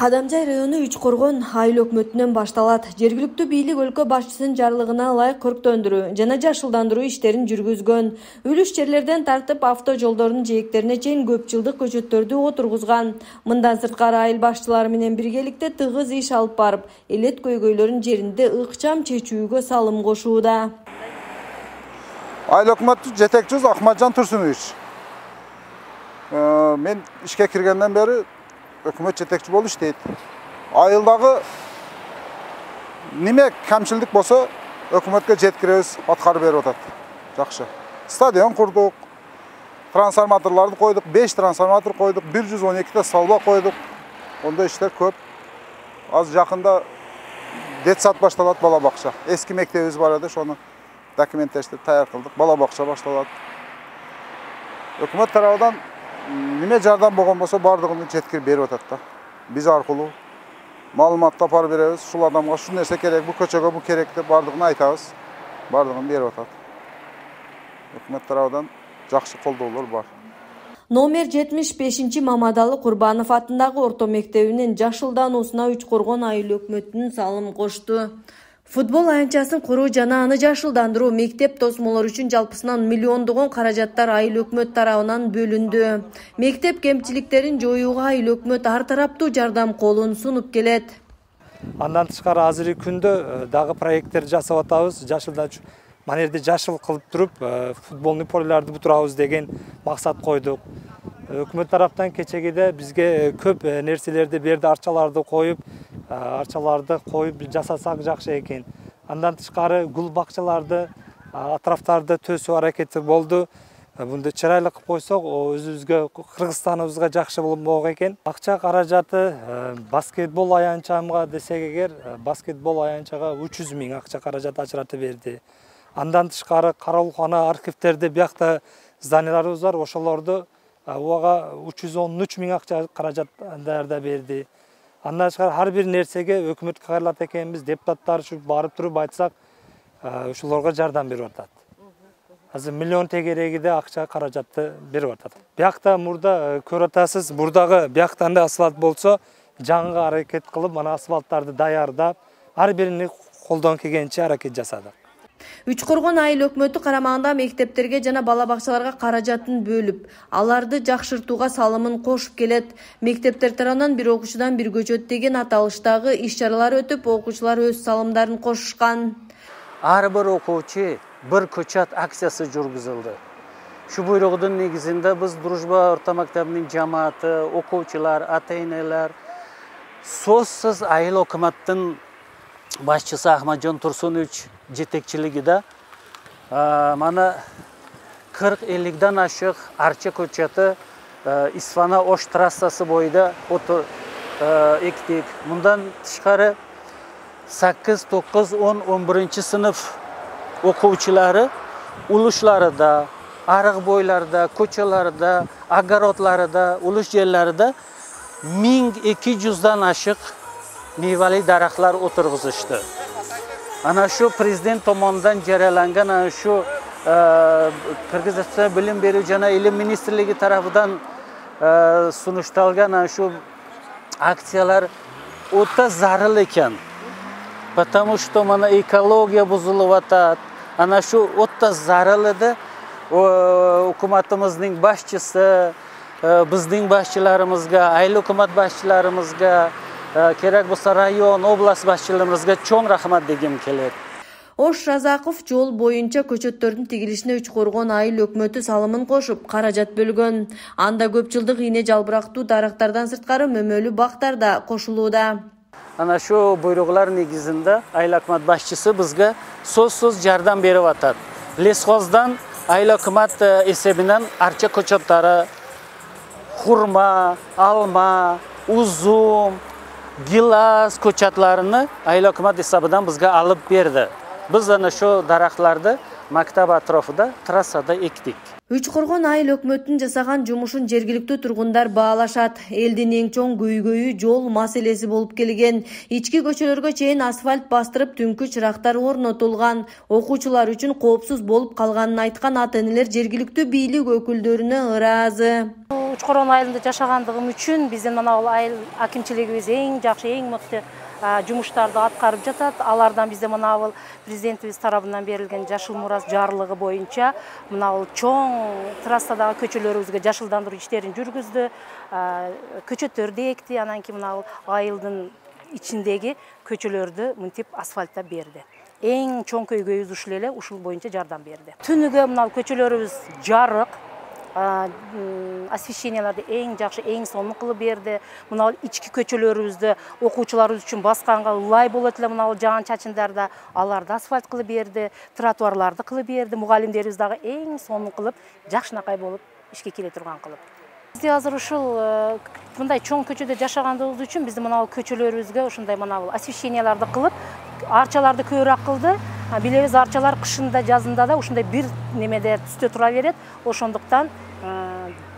Кадамжай району Үчкоргон айыл өкмөтүнөн башталат. Жергиликтүү бийлик өлкө башчысынын жарлыгына ылайык көрктөндүрүү жана жашылдандыруу иштерин жүргүзгөн. Үлүш жерлерден тартып авто жолдордун жээктерине чейин көп жылдык көчөттөрдү отургузган. Мындан сырткары айыл башчылары менен биргеликте тыгыз иш алып барып, элет көйгөйлөрүн жеринде ыкчам чечүүгө салым кошууда. Айыл өкмөтү жетекчиси Ахматжан Турсунович. Мен ишке киргенден бери өкмөт жетекчи болуп иштейт. Айылдагы неме камчылдык болсо өкмөткө жеткиребиз, аткарып берип атат. Жакшы. Стадион курдук, трансформаторларды койдук, 5 трансформатор койдук, 112 та салба койдук. Онда иштер көп. Аз жакында детсад башталат, бала бакча. Эски мектебибиз бар эди, ошону документтештирип таяр кылдык. Бала бакча башталат. Өкмөт тарабынан неме жардам болгон болсо бардыгын жеткирип берип атат да. Биз аркылуу маалымат тапар беребиз. Ушул адамга ушул нерсе керек, бу көчөгө бу керек деп бардыгын айтабыз. Бардыгын берип атат. Өкмөт тарабынан жакшы колдоолор бар. Номер 75 Мамадалы Курбанов атындагы орто мектебинин жашылдануусуна Үчкоргон айыл өкмөтүнүн салым кошту. Футбол аянтчасын куруу жана аны жашылдандыруу мектеп тосмолор үчүн жалпысынан миллиондогон каражаттар айыл өкмөт тарабынан бөлүндү. Мектеп кемчиликтерин жоюуга айыл өкмөт ар тараптуу жардам колун сунуп келет. Андан тышкары азыркы күндө дагы проекттер жасап атабыз. Жашылдатуу манерде жашыл кылып туруп, футболный полелерди бутурабыз деген максат койдук. Өкмөт тараптан кечегиде бизге көп нерселерди берди, арчаларды коюп жасасак жакшы экен. Андан тышкары гүл бакчаларды, атрафтарды төсөө аракети болду. Бунду чырайлуу кылып койсок, өзүбүзгө, Кыргызстаныбызга жакшы болмок экен. Акча каражаты баскетбол аянчамга десек эгер, баскетбол аянчага 300 000 акча каражат ажыратып берди. Андан тышкары каралкана архивтерде биякта зданияларыбыз бар, ошолорду ага 313 000 акча каражат даярдап берди. Андан тышкары ар бир нерсеге өкмөткө кайрылат экенбиз, депутаттар ушу барып туруп айтсак, ушуларга жардам берип атат. Азыр миллион тегерегиде акча каражатты берип атат. Биякта мурда көрүп атасыз, бурдагы бияктан да асфальт болсо, жаңга аракет кылып, мана асфальттарды даярдап, ар бирини колдон келгенче аракет жасадык. Үчкоргон айыл өкмөтү карамагында мектептерге жана бала бакчаларга каражатын бөлүп, аларды жакшыртууга салымын кошуп келет. Мектептер тарабынан бир окуучудан бир көчөт деген аталыштагы иш-чаралар өтүп, окуучулар өз салымдарын кошушкан. Ар бир окуучу бир көчөт акциясы жүргүзүлдү. Шу буйругдун негизинде биз Дружба орто мектебинин жамааты, окуучулар, ата-энелер сөзсүз айыл өкмөттүн башчысы Ахматжан Турсунович жетекчилигиде мана 40-50ден ашык арча көчөтү Исфана Ош трассасы боюда эктик. Мындан тышкары 8, 9, 10, 11 сынып окуучулары улушларда, арык бойларда, көчөлөрдө, огородларда, улуш жерлерде 1200ден ашык meyveli daraqlar oturguzuştu. Ana şu prezident tomonidan jariyalangан ana şu Kırgızistan bilim berүү jana ilim ministrligi tarafından sunuştalgan ana şu aksiyalar o'ta zarur ekan. Потому что mana ekologiya buzulup atat. Ana şu o'ta zarur edi. Hukumatimizning başçısı, bizning başçılarımızga, ayıl hukumat başçılarımızga kerak bo'lsa rayon, oblast başçılarımızga cho'ng rahmat degim keladi. Ош Разаков жол боюнча көчөттөрдүн тигилишине Үчкоргон айыл өкмөтү салымын кошуп, каражат бөлгөн. Анда көп жылдык ийне жалбырактуу дарактардан сырткары мөмөлүү бактар да кошулууда. Ana şu buyruqlar negizinde ayıl hukumat başçısı bizga сөзсүз жардам берип атат. Lesxozdan ayıl hukumat esebinden archa көчөттөрү, hurma, alma, uzum, gilas ko'chatlarini ayıl hukumat hisobidan bizga alib berdi. Biz ana shu daraxtlarni maktab atrofida, trassada ekdik. Үч Коргон айыл өкмөттүн жасаган жумушун жергиликтүү тургундар баалашат. Элдин эң чоң көйгөйү жол маселеси болуп келген. Ички көчөлөргө чейин асфальт бастырып, түнкү чырактар орнотулган. Окуучулар үчүн коопсуз болуп калганын айткан ата-энелер жергиликтүү бийлик өкүлдөрүнө ыраазы. Үч Коргон айылында жашагандыгым үчүн биздин мына бул айыл акимчилигибиз эң жакшы, эң мыкты жумуштарды аткарып жатат. Алардан бизде мына бул президентибиз тарабынан берилген Жашыл Мурас жарлыгы боюнча мына бул чоң трассадагы көчөлөрүбүзгө жашылдандыруу иштерин жүргүздү. Көчөттөрдү экти, анан кийин мына бул айылдын ичиндеги көчөлөрдү мынтип асфальттап берди. Эң чоң көйгөйүбүз ушул эле, ушул боюнча жардам берди. Түнүгө мына көчөлөрүбүз жарык, освещенияларды эң жакшы, эң сонун кылып берди. Мына ички көчөлөрүбүздө окуучуларыбыз үчүн басканга ылай болот эле мына жаан чачындарда аларды асфальт кылып берди, тротуарларды кылып берди. Мугалимдерибиз дагы эң сонун кылып, жакшынакай болуп ишке келе турган кылып. Бизде азыр ушул мындай чоң көчөдө жашагандыгыбыз үчүн бизде мына көчөлөрүбүзгө ушундай мына освещенияларды кылып, арчаларды көбүрөөк кылды. Билебиз, арчалар кышында, жазында да ушундай бир немеде түстө тура берет. Ошондуктан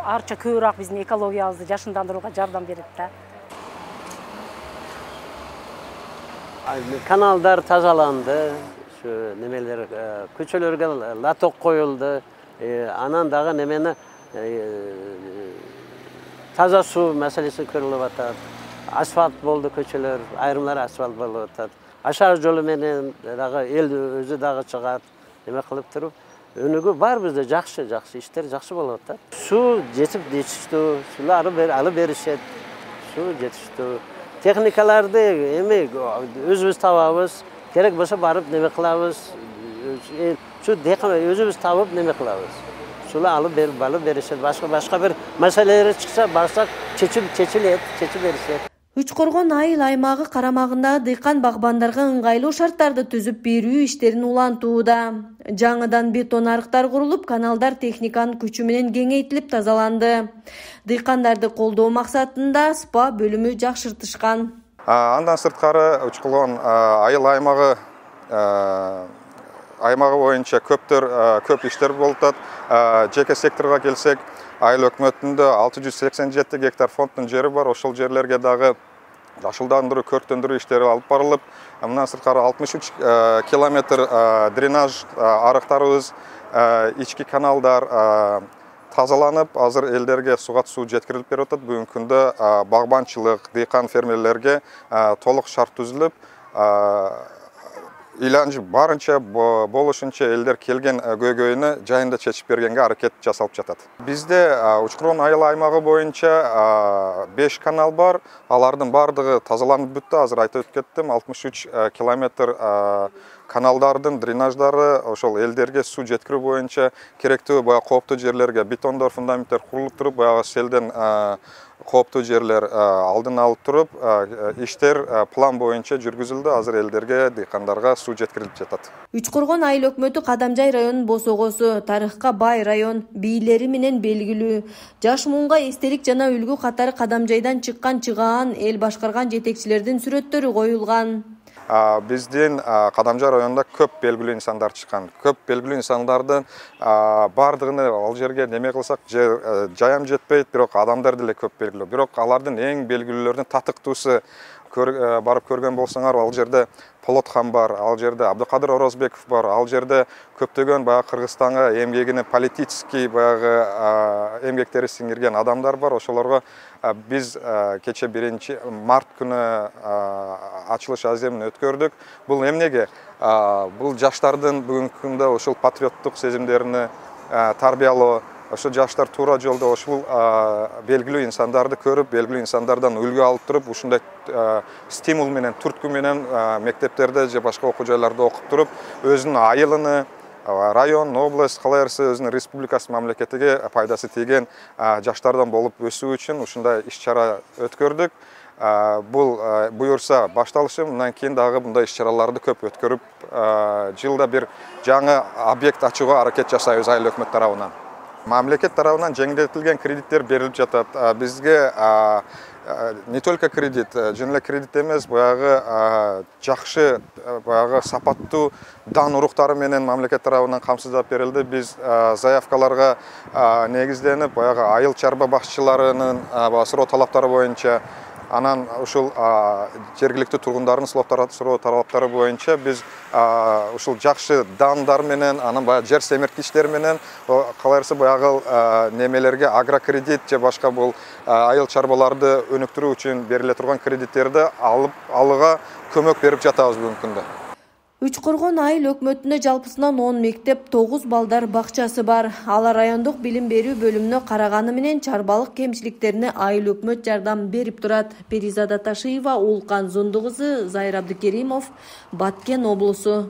арча көбүрөөк биздин экологиябызды жашындандырууга жардам берет да. Каналдар тазаланды, немелер көчөлөргө лоток коюлду. Анан дагы немени таза суу маселеси көрүлүп атат. Асфальт болду көчөлөр, айрымлары асфальт болуп атат. Ашар жолу менен дагы эл өзү дагы чыгат, неме кылып туруп, өнүгүү бар бизде жакшы иштер жакшы болуп атат. Суу жетип жетиштүү, суларды алып беришет. Суу жетиштүү. Техникаларды эми өзүбүз табабыз, керек болсо барып неме кылабыз. Şu özümüz tavıp neme kılavuz. Şunu alıp berişet. Başka bir meseleleri çıksa barsak çeçilет, çeçip berişet. Үч Коргон айыл аймагы карамагындагы дыйкан багбандарга ыңгайлуу шарттарды түзүп берүү иштерин улантууда. Жаңыдан бетон арыктар курулуп, каналдар техниканын күчү менен кеңейтилип тазаланды. Дыйкандарды колдоо максатында СПА бөлүмү жакшыртышкан. Андан сырткары Үч Коргон айыл аймагы боюнча көп иштер болуп атат. Жеке секторго келсек, айыл өкмөтүндө 687 гектар фонддун жери бар. Ошол жерлерге дагы жашылдандыруу, көрктөндүрүү иштери алып барылып, мындан сырткары 63 километр дренаж арыктарыбыз, ички каналдар тазаланып, азыр элдерге суга суу жеткирилип берип атат. Бүгүнкү күндө багбанчылык, дыйкан фермерлерге толук шарт түзүлүп, иланчы барынча болушунча элдер келген көйгөйүнү жайында чечип бергенге аракет жасалып жатат. Бизде Үч Коргон айыл аймагы боюнча 5 канал бар. Алардын бардыгы тазаланып бүттү. Азыр айтып кеттим, 63 километр каналдардын дренаждары ошол элдерге суу жеткирүү боюнча керектүү кооптуу жерлерге бетондор, фундаменттер курулуп туруп, селден кооптуу жерлер алдын алып туруп, иштер план боюнча жүргүзүлдү. Азыр элдерге, дыйкандарга суу жеткирилип жатат. Үч Коргон айыл өкмөтү Кадамжай районунун босогосу, тарыхка бай район, бийлери менен белгилүү. Жаш муунга эстелик жана үлгү катары Кадамжайдан чыккан чыгаан, эл башкарган жетекчилердин сүрөттөрү коюлган. Биздин Кадамжай районунда көп белгилүү инсандар чыккан. Көп белгилүү инсандардын бардыгыны ал жерге неме кылсак жаям жетпейт, бирок адамдар деле көп белгилүү. Бирок алардын эң белгилүүлөрүнүн татыктуусу барып көргөн болсоңар, ал жерде Полотхан бар, ал жерде Абдыкадыр Орозбеков бар, ал жерде көптөгөн Кыргызстанга эмгегине политический эмгектери сиңирген адамдар бар. Ошолорго биз кече 1 март күнү ачылыш аземин өткөрдүк. Бул эмнеге? Бул жаштардын бүгүнкү күндө ошол патриоттук сезимдерине тарбиялоо, ошо жаштар туура жолдо ошол белгилүү инсандарды көрүп, белгилүү инсандардан үлгү алып туруп, ушундай стимул менен, түрткү менен мектептерде же башка окуу жайларда окуп туруп, өзүнүн айылыны, район, область, калай эрсе өзүнүн республикасы, мамлекетиге пайдасы тийген жаштардан болуп өсүү үчүн ушундай иш-чара өткөрдүк. Бул буюрса башталышы, мындан кийин дагы мындай иш-чараларды көп өткөрүп, жылда бир жаңы объект ачууга аракет жасайбыз айыл өкмөт тарабынан. Мамлекет тарабынан жеңилдетилген кредиттер берилип жатат. Бизге не только кредит, жөн эле кредит эмес, баягы жакшы, баягы сапаттуу дан уруктары менен мамлекет тарабынан камсыздап берилди. Биз заявкаларга негизденип, баягы айыл чарба бакчыларынын суроо талаптары боюнча, анан ушул жергиликтүү тургундардын суроо талаптары боюнча биз ушул жакшы дандар менен, анан баягы жер семирткичтер менен, калайырсы баягы немелерге агрокредит же башка бул айыл чарбаларды өнүктүрүү үчүн бериле турган кредиттерди алууга көмөк берип жатабыз бүгүнкү күндө. Үч Коргон айыл өкмөтүндө жалпысынан 10 мектеп, 9 балдар бакчасы бар. Алар райондук билим берүү бөлүмүнө караганы менен чарбалык кемчиликтерине айыл өкмөт жардам берип турат. Перизада Ташиева, Улкан Зондугузу, Зайыр Абдыкеримов, Баткен облусу.